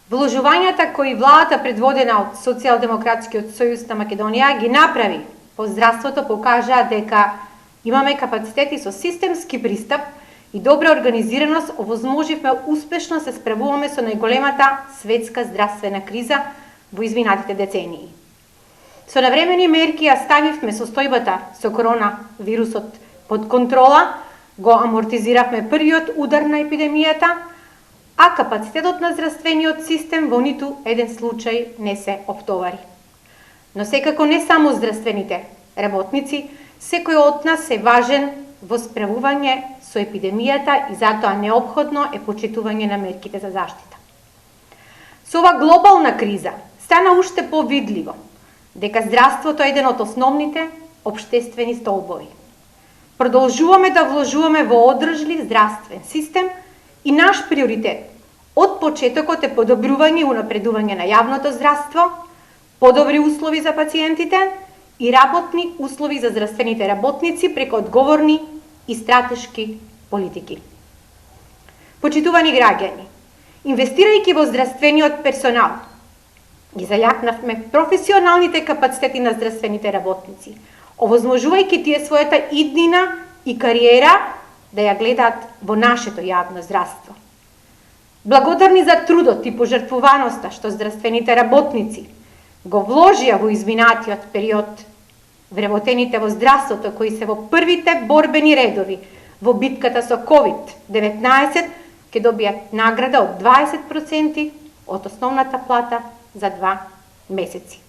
Вложувањата кои владата предводена од Социјалдемократскиот сојуз на Македонија ги направи по здравството покажаа дека имаме капацитети со системски пристап и добра организираност овозможивме успешно се справуваме со најголемата светска здравствена криза во изминатите децении. Со навремени мерки ја ставивме состојбата со коронавирусот под контрола, го амортизиравме првиот удар на епидемијата, а капацитетот на здравствениот систем во ниту еден случај не се оптовари. Но секако не само здравствените работници, секој од нас е важен во справување со епидемијата и затоа неопходно е почитување на мерките за заштита. Со ова глобална криза стана уште повидливо дека здравството е еден од основните општествени столбови. Продолжуваме да вложуваме во одржлив здравствен систем и наш приоритет од почетокот е подобрување и унапредување на јавното здравство, подобри услови за пациентите и работни услови за здравствените работници преку одговорни и стратешки политики. Почитувани граѓани, инвестирајќи во здравствениот персонал, ги зајакнавме професионалните капацитети на здравствените работници, овозможувајќи тие својата иднина и кариера да ја гледаат во нашето јавно здравство. Благодарни за трудот и пожртвуваноста што здравствените работници го вложија во изминатиот период, вработените во здравството кои се во првите борбени редови во битката со COVID-19 ќе добијат награда од 20% од основната плата за 2 месеци.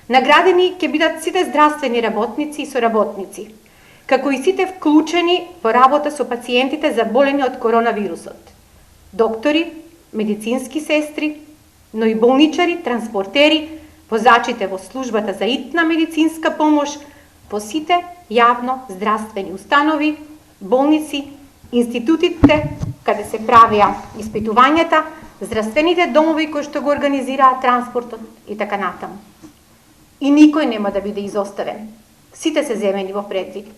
Наградени ќе бидат сите здравствени работници и соработници, како и сите вклучени во работа со пациентите заболени од коронавирусот. Доктори, медицински сестри, но и болничари, транспортери, возачите во службата за итна медицинска помош, во сите јавно здравствени установи, болници, институтите каде се правеа испитувањата, здравствените домови кои што го организираат транспортот и така натаму. И никој нема да биде изоставен. Сите се земени во предвид.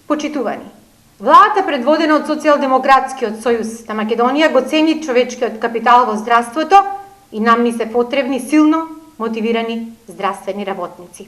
Почитувани, владата предводена од Социјалдемократскиот сојуз на Македонија го цени човечкиот капитал во здравството и нам ни се потребни силно мотивирани здравствени работници.